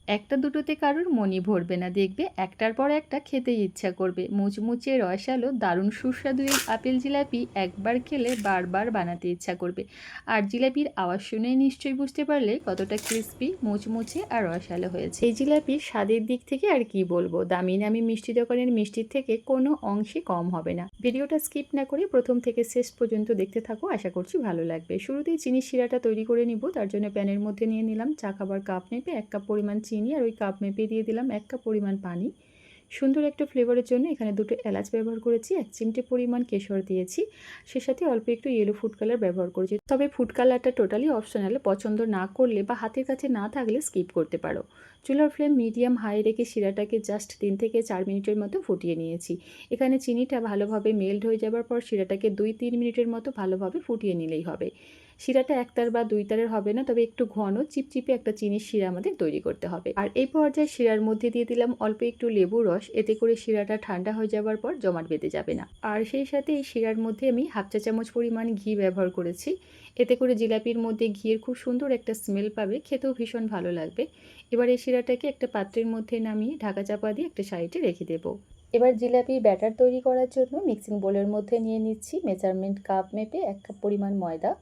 একটা দুটোতে কারোর মনই ভরবে না, দেখবে একটার পর একটা খেতেই ইচ্ছা করবে। মুচমুচে রসালো দারুণ সুস্বাদু এই আপেল জিলাপি একবার খেলে বারবার বানাতে ইচ্ছা করবে। আর জিলাপির আওয়াজ শুনে নিশ্চয়ই বুঝতে পারলে কতটা ক্রিস্পি, মুচমুচে আর রসালো হয়েছে। এই জিলাপির স্বাদের দিক থেকে আর কি বলবো, দামি নামি মিষ্টি দোকানের মিষ্টির থেকে কোনো অংশে কম হবে না। ভিডিওটা স্কিপ না করে প্রথম থেকে শেষ পর্যন্ত দেখতে থাকো, আশা করছি ভালো লাগবে। শুরুতেই চিনির শিরাটা তৈরি করে নিব। তার জন্য প্যানের মধ্যে নিয়ে নিলাম চা খাবার কাপ মেপে 1 কাপ পরিমাণ চিনি, আর ওই কাপ মেপে দিয়ে দিলাম 1 কাপ পরিমাণ পানি। সুন্দর একটা ফ্লেভারের জন্য এখানে 2টো এলাচ ব্যবহার করেছি, 1 চিমটে পরিমাণ কেশর দিয়েছি, সে সাথে অল্প একটু ইয়েলো ফুড কালার ব্যবহার করেছি। তবে ফুড কালারটা টোটালি অপশনাল, পছন্দ না করলে বা হাতের কাছে না থাকলে স্কিপ করতে পারো। চুলার ফ্লেম মিডিয়াম হাই রেখে শিরাটাকে জাস্ট 3 থেকে 4 মিনিটের মতো ফুটিয়ে নিয়েছি। এখানে চিনিটা ভালোভাবে মেল্ট হয়ে যাবার পর শিরাটাকে 2-3 মিনিটের মতো ভালোভাবে ফুটিয়ে নিলেই হবে। শিরাটা একতার বা দুই তারের হবে না, তবে একটু ঘন চিপচিপে একটা চিনির শিরা আমাদের তৈরি করতে হবে। আর এই পর্যায়ে শিরার মধ্যে দিয়ে দিলাম অল্প একটু লেবু রস, এতে করে শিরাটা ঠান্ডা হয়ে যাবার পর জমাট বেঁধে যাবে না। আর সেই সাথে এই শিরার মধ্যে আমি হাফ চা চামচ পরিমাণ ঘি ব্যবহার করেছি, এতে করে জিলাপির মধ্যে ঘিয়ের খুব সুন্দর একটা স্মেল পাবে, খেতেও ভীষণ ভালো লাগবে। এবার এই শিরাটাকে একটা পাত্রের মধ্যে নামিয়ে ঢাকা চাপা দিয়ে একটা সাইডে রেখে দেবো। এবার জিলাপির ব্যাটার তৈরি করার জন্য মিক্সিং বোলের মধ্যে নিয়ে নিচ্ছি মেজারমেন্ট কাপ মেপে 1 কাপ পরিমাণ ময়দা।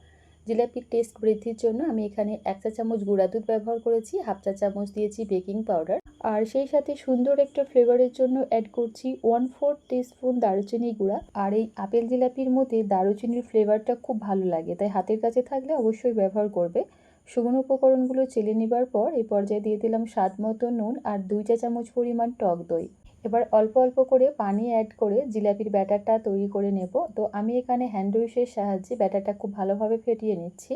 জিলাপির টেস্ট বৃদ্ধির জন্য আমি এখানে 1 চা চামচ গুঁড়া দুধ ব্যবহার করেছি, হাফ চা চামচ দিয়েছি বেকিং পাউডার, আর সেই সাথে সুন্দর একটা ফ্লেভারের জন্য অ্যাড করছি 1/4 টিস্পুন দারুচিনি গুঁড়া। আর এই আপেল জিলাপির মধ্যে দারুচিনির ফ্লেভারটা খুব ভালো লাগে, তাই হাতের কাছে থাকলে অবশ্যই ব্যবহার করবে। শুকনো উপকরণগুলো চেলে নেবার পর এই পর্যায়ে দিয়ে দিলাম স্বাদ মতো নুন আর 2 চা চামচ পরিমাণ টক দই। এবার অল্প অল্প করে পানি অ্যাড করে জিলাপির ব্যাটারটা তৈরি করে নেব। তো আমি এখানে হ্যান্ড উইশের সাহায্যে ব্যাটারটা খুব ভালোভাবে ফেটিয়ে নিচ্ছি।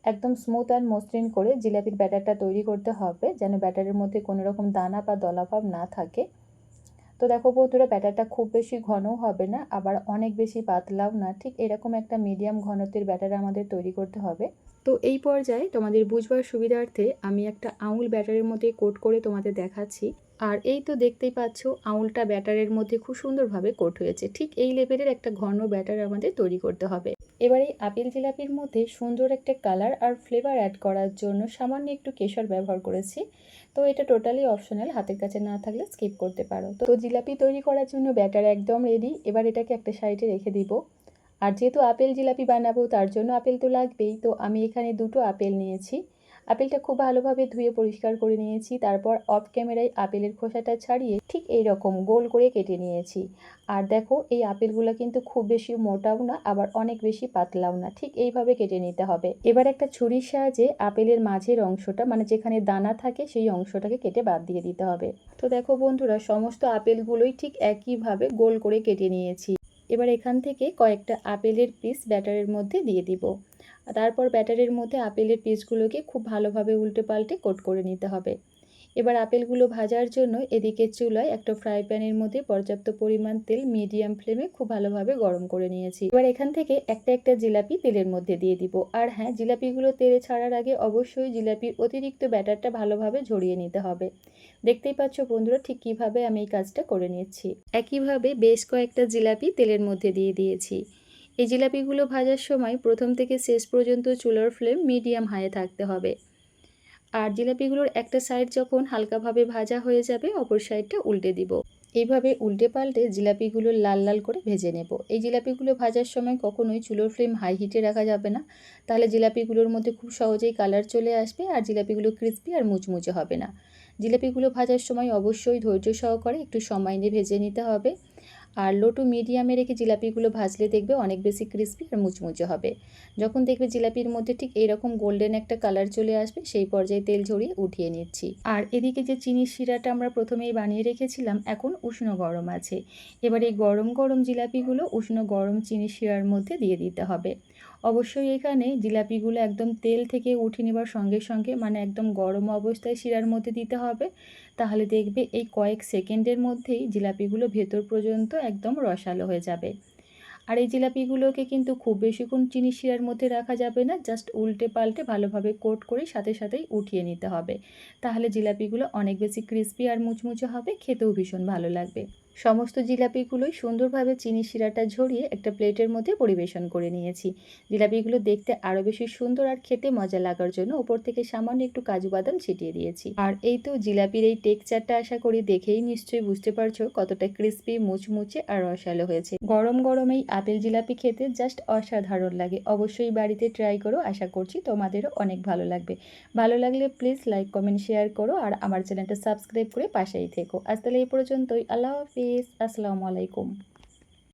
একদম স্মুথ অ্যান্ড মসৃণ করে জিলাপির ব্যাটারটা তৈরি করতে হবে, যেন ব্যাটারের মধ্যে কোনো রকম দানা বা দলাভাব না থাকে। তো দেখো বন্ধুরা, ব্যাটারটা খুব বেশি ঘনও হবে না, আবার অনেক বেশি পাতলাও না, ঠিক এরকম একটা মিডিয়াম ঘনত্বের ব্যাটার আমাদের তৈরি করতে হবে। তো এই পর্যায়ে তোমাদের বুঝবার সুবিধার্থে আমি একটা আঙুল ব্যাটারের মধ্যে কোট করে তোমাদের দেখাচ্ছি। আর এই তো দেখতেই পাচ্ছ আঙুলটা ব্যাটারের মধ্যে খুব সুন্দরভাবে কোট হয়েছে। ঠিক এই লেভেলের একটা ঘন ব্যাটার আমাদের তৈরি করতে হবে। এবার এই আপেল জিলাপির মধ্যে সুন্দর একটা কালার আর ফ্লেভার অ্যাড করার জন্য সামান্য একটু কেশর ব্যবহার করেছি। তো এটা টোটালি অপশনাল, হাতের কাছে না থাকলে স্কিপ করতে পারো। তো জিলাপি তৈরি করার জন্য ব্যাটার একদম রেডি। এবার এটাকে একটা সাইডে রেখে দিব। আর যেহেতু আপেল জিলাপি বানাবো তার জন্য আপেল তো লাগবেই, তো আমি এখানে 2টো আপেল নিয়েছি। আপেলটা খুব ভালোভাবে ধুয়ে পরিষ্কার করে নিয়েছি, তারপর অফ ক্যামেরায় আপেলের খোসাটা ছাড়িয়ে ঠিক এই রকম গোল করে কেটে নিয়েছি। আর দেখো এই আপেলগুলো কিন্তু খুব বেশি মোটাও না, আবার অনেক বেশি পাতলাও না, ঠিক এইভাবে কেটে নিতে হবে। এবার একটা ছুরির সাহায্যে আপেলের মাঝের অংশটা, মানে যেখানে দানা থাকে সেই অংশটাকে কেটে বাদ দিয়ে দিতে হবে। তো দেখো বন্ধুরা, সমস্ত আপেলগুলোই ঠিক একইভাবে গোল করে কেটে নিয়েছি। এবার এখান থেকে কয়েকটা আপেলের পিস ব্যাটারের মধ্যে দিয়ে দিব। তারপর ব্যাটারের মধ্যে আপেলের পিসগুলোকে খুব ভালোভাবে উল্টে পাল্টে কোট করে নিতে হবে। এবার আপেলগুলো ভাজার জন্য এদিকে চুলায় একটা ফ্রাই প্যানের মধ্যে পর্যাপ্ত পরিমাণ তেল মিডিয়াম ফ্লেমে খুব ভালোভাবে গরম করে নিয়েছি। এবার এখান থেকে একটা একটা জিলাপি তেলের মধ্যে দিয়ে দিব। আর হ্যাঁ, জিলাপিগুলো তেলে ছাড়ার আগে অবশ্যই জিলাপির অতিরিক্ত ব্যাটারটা ভালোভাবে ঝরিয়ে নিতে হবে। দেখতেই পাচ্ছ বন্ধুরা ঠিক কিভাবে আমি এই কাজটা করে নিচ্ছি। একইভাবে বেশ কয়েকটা জিলাপি তেলের মধ্যে দিয়ে দিয়েছি। এই জিলাপিগুলো ভাজার সময় প্রথম থেকে শেষ পর্যন্ত চুলার ফ্লেম মিডিয়াম হাইয়ে থাকতে হবে। আর জিলাপিগুলোর একটা সাইড যখন হালকাভাবে ভাজা হয়ে যাবে, অপর সাইডটা উল্টে দিব। এইভাবে উল্টে পাল্টে জিলাপিগুলো লাল লাল করে ভেজে নেব। এই জিলাপিগুলো ভাজার সময় কখনোই চুলোর ফ্লেম হাই হিটে রাখা যাবে না, তাহলে জিলাপিগুলোর মধ্যে খুব সহজেই কালার চলে আসবে আর জিলাপিগুলো ক্রিস্পি আর মুচমুচে হবে না। জিলাপিগুলো ভাজার সময় অবশ্যই ধৈর্য সহকারে একটু সময় নিয়ে ভেজে নিতে হবে। আর লো টু মিডিয়ামে রেখে জিলাপিগুলো ভাজলে দেখবে অনেক বেশি ক্রিস্পি আর মুচমুচে হবে। যখন দেখবে জিলাপির মধ্যে ঠিক এরকম গোল্ডেন একটা কালার চলে আসবে, সেই পর্যায়ে তেল ঝরিয়ে উঠিয়ে নিচ্ছি। আর এদিকে যে চিনির শিরাটা আমরা প্রথমেই বানিয়ে রেখেছিলাম এখন উষ্ণ গরম আছে। এবার এই গরম গরম জিলাপিগুলো উষ্ণ গরম চিনির শিরার মধ্যে দিয়ে দিতে হবে। অবশ্যই এখানে জিলাপিগুলো একদম তেল থেকে উঠে নেবার সঙ্গে সঙ্গে, মানে একদম গরম অবস্থায় শিরার মধ্যে দিতে হবে। তাহলে দেখবে এই কয়েক সেকেন্ডের মধ্যেই জিলাপিগুলো ভেতর পর্যন্ত একদম রসালো হয়ে যাবে। আর এই জিলাপিগুলোকে কিন্তু খুব বেশিক্ষণ চিনি শিরার মধ্যে রাখা যাবে না, জাস্ট উল্টে পাল্টে ভালোভাবে কোট করে সাথে সাথেই উঠিয়ে নিতে হবে। তাহলে জিলাপিগুলো অনেক বেশি ক্রিস্পি আর মুচমুচে হবে, খেতেও ভীষণ ভালো লাগবে। সমস্ত জিলাপিগুলোই সুন্দরভাবে চিনি শিরাটা ঝরিয়ে একটা প্লেটের মধ্যে পরিবেশন করে নিয়েছি। জিলাপিগুলো দেখতে আরও বেশি সুন্দর আর খেতে মজা লাগার জন্য ওপর থেকে সামান্য একটু কাজু বাদাম ছিটিয়ে দিয়েছি। আর এই তো জিলাপির এই টেক্সচারটা আশা করি দেখেই নিশ্চয়ই বুঝতে পারছো কতটা ক্রিস্পি, মুচমুচে আর রসালো হয়েছে। গরম গরম এই আপেল জিলাপি খেতে জাস্ট অসাধারণ লাগে। অবশ্যই বাড়িতে ট্রাই করো, আশা করছি তোমাদেরও অনেক ভালো লাগবে। ভালো লাগলে প্লিজ লাইক, কমেন্ট, শেয়ার করো আর আমার চ্যানেলটা সাবস্ক্রাইব করে পাশেই থেকো। আজ তাহলে এই পর্যন্তই। আল্লাহ হাফিজ। আসসালামু আলাইকুম।